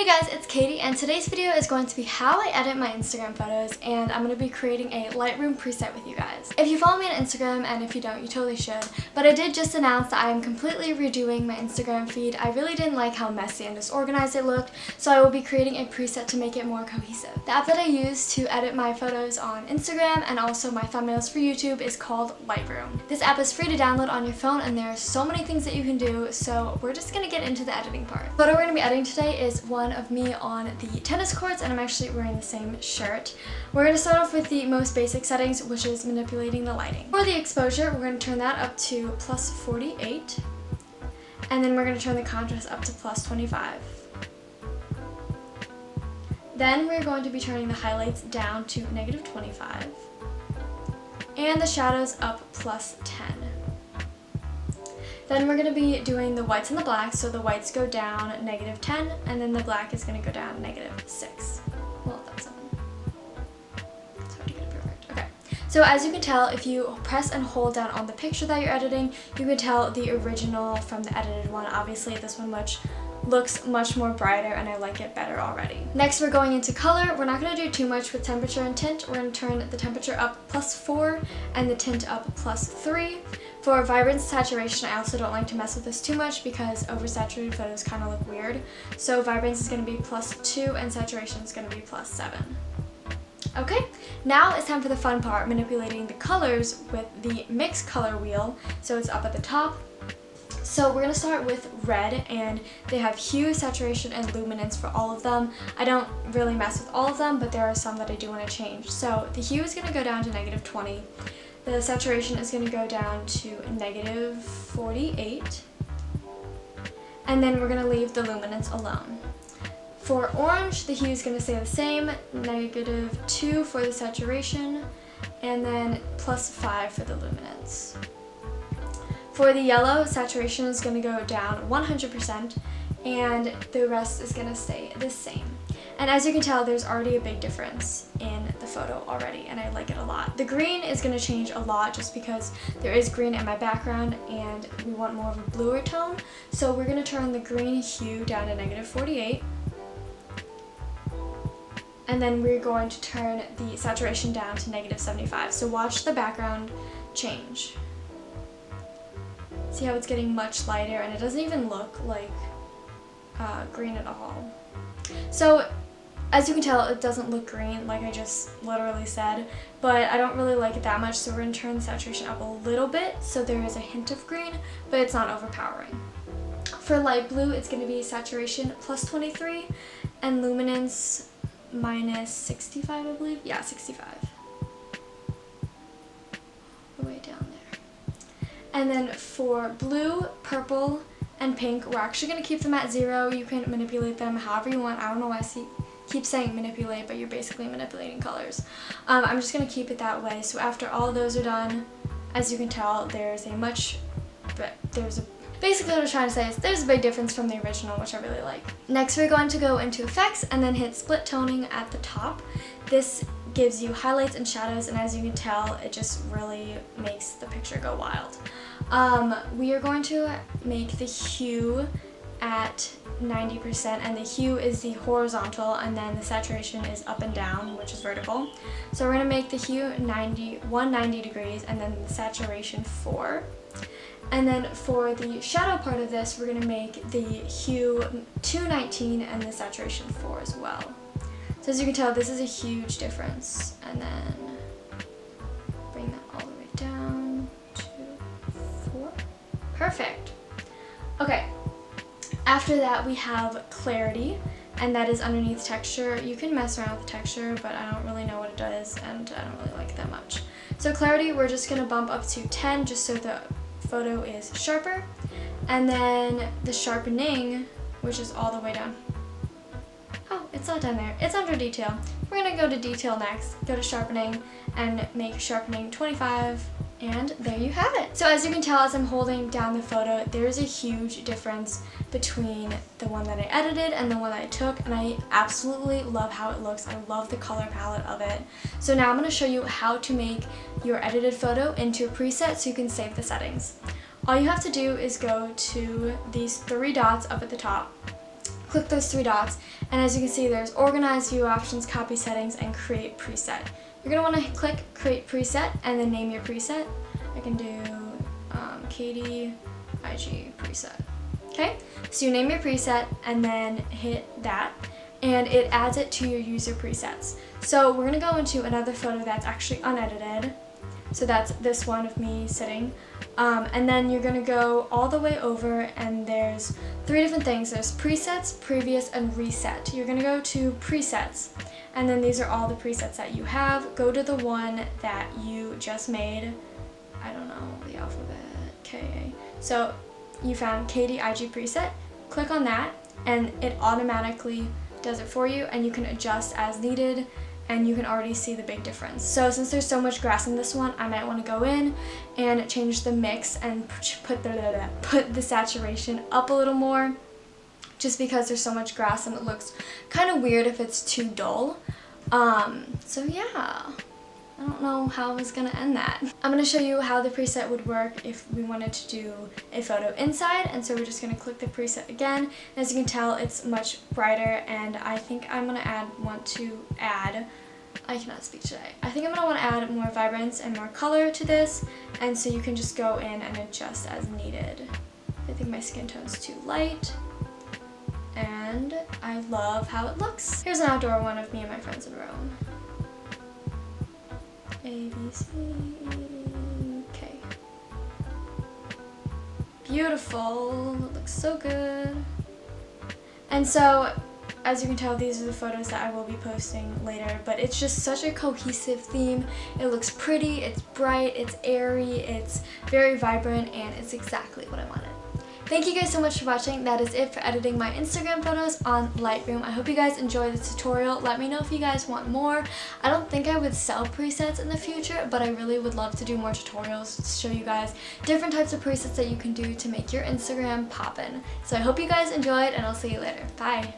Hey guys, it's Katie, and today's video is going to be how I edit my Instagram photos, and I'm going to be creating a Lightroom preset with you guys. If you follow me on Instagram, and if you don't, you totally should, but I did just announce that I am completely redoing my Instagram feed. I really didn't like how messy and disorganized it looked, so I will be creating a preset to make it more cohesive. The app that I use to edit my photos on Instagram and also my thumbnails for YouTube is called Lightroom. This app is free to download on your phone, and there are so many things that you can do, so we're just going to get into the editing part. The photo we're going to be editing today is one of me on the tennis courts, and I'm actually wearing the same shirt. We're going to start off with the most basic settings, which is manipulating the lighting. For the exposure, we're going to turn that up to plus 48, and then we're going to turn the contrast up to plus 25. Then we're going to be turning the highlights down to negative 25, and the shadows up plus 10. Then we're going to be doing the whites and the blacks, so the whites go down negative 10, and then the black is going to go down negative 6. Well, that's 7. It's hard to get it perfect. Okay, so as you can tell, if you press and hold down on the picture that you're editing, you can tell the original from the edited one. Obviously, this one looks much more brighter, and I like it better already. Next, we're going into color. We're not going to do too much with temperature and tint. We're going to turn the temperature up plus 4 and the tint up plus 3. For vibrance saturation, I also don't like to mess with this too much because oversaturated photos kind of look weird. So vibrance is going to be plus 2 and saturation is going to be plus 7. Okay, now it's time for the fun part, manipulating the colors with the mix color wheel. So it's up at the top. So we're going to start with red, and they have hue, saturation, and luminance for all of them. I don't really mess with all of them, but there are some that I do want to change. So the hue is going to go down to negative 20. The saturation is going to go down to negative 48. And then we're going to leave the luminance alone. For orange, the hue is going to stay the same, negative 2 for the saturation, and then plus 5 for the luminance. For the yellow, saturation is going to go down 100%, and the rest is going to stay the same. And as you can tell, there's already a big difference in the photo already, and I like it a lot. The green is going to change a lot just because there is green in my background, and we want more of a bluer tone. So we're going to turn the green hue down to negative 48. And then we're going to turn the saturation down to negative 75. So watch the background change. See how it's getting much lighter, and it doesn't even look like green at all. So as you can tell, it doesn't look green like I just literally said, but I don't really like it that much, so we're going to turn the saturation up a little bit so there is a hint of green, but it's not overpowering. For light blue, it's going to be saturation plus 23 and luminance minus 65, I believe. Yeah, 65. Way down there. And then for blue, purple, and pink, we're actually going to keep them at 0. You can manipulate them however you want. I don't know why I keep saying manipulate, but you're basically manipulating colors. I'm just going to keep it that way. So after all of those are done, as you can tell, basically what I'm trying to say is there's a big difference from the original, which I really like. Next, we're going to go into effects and then hit split toning at the top. This gives you highlights and shadows, and as you can tell, it just really makes the picture go wild. We are going to make the hue at 90%, and the hue is the horizontal, and then the saturation is up and down, which is vertical. So we're going to make the hue 190 degrees, and then the saturation 4. And then for the shadow part of this, we're going to make the hue 219 and the saturation 4 as well. So as you can tell, this is a huge difference. And then bring that all the way down to 4. Perfect. Okay. After that, we have clarity, and that is underneath texture. You can mess around with the texture, but I don't really know what it does, and I don't really like it that much. So clarity, we're just going to bump up to 10 just so the photo is sharper. And then the sharpening, which is all the way down. Oh, it's not down there. It's under detail. We're going to go to detail next, go to sharpening, and make sharpening 25. And there you have it. So as you can tell, as I'm holding down the photo, there's a huge difference between the one that I edited and the one that I took, and I absolutely love how it looks. I love the color palette of it. So now I'm going to show you how to make your edited photo into a preset so you can save the settings. All you have to do is go to these 3 dots up at the top, click those three dots, and as you can see, there's organize, view options, copy settings, and create preset. You're gonna wanna click create preset and then name your preset. I can do Katie IG preset. Okay, so you name your preset and then hit that, and it adds it to your user presets. So we're gonna go into another photo that's actually unedited. So that's this one of me sitting. And then you're gonna go all the way over, and there's three different things. There's presets, previous, and reset. You're gonna go to presets, and then these are all the presets that you have. Go to the one that you just made. I don't know the alphabet, K-A. So you found Katie IG preset. Click on that, and it automatically does it for you, and you can adjust as needed, and you can already see the big difference. So since there's so much grass in this one, I might want to go in and change the mix and put the saturation up a little more, just because there's so much grass and it looks kind of weird if it's too dull. So yeah, I don't know how I was gonna end that. I'm gonna show you how the preset would work if we wanted to do a photo inside, and so we're just gonna click the preset again. As you can tell, it's much brighter, and I think I'm gonna I cannot speak today. I think I'm gonna wanna add more vibrance and more color to this, and so you can just go in and adjust as needed. I think my skin tone's too light, and I love how it looks. Here's an outdoor one of me and my friends in Rome. A, B, C, K. Beautiful, it looks so good. And so, as you can tell, these are the photos that I will be posting later, but it's just such a cohesive theme. It looks pretty, it's bright, it's airy, it's very vibrant, and it's exactly what I wanted. Thank you guys so much for watching. That is it for editing my Instagram photos on Lightroom. I hope you guys enjoyed the tutorial. Let me know if you guys want more. I don't think I would sell presets in the future, but I really would love to do more tutorials to show you guys different types of presets that you can do to make your Instagram poppin'. So I hope you guys enjoyed, and I'll see you later. Bye!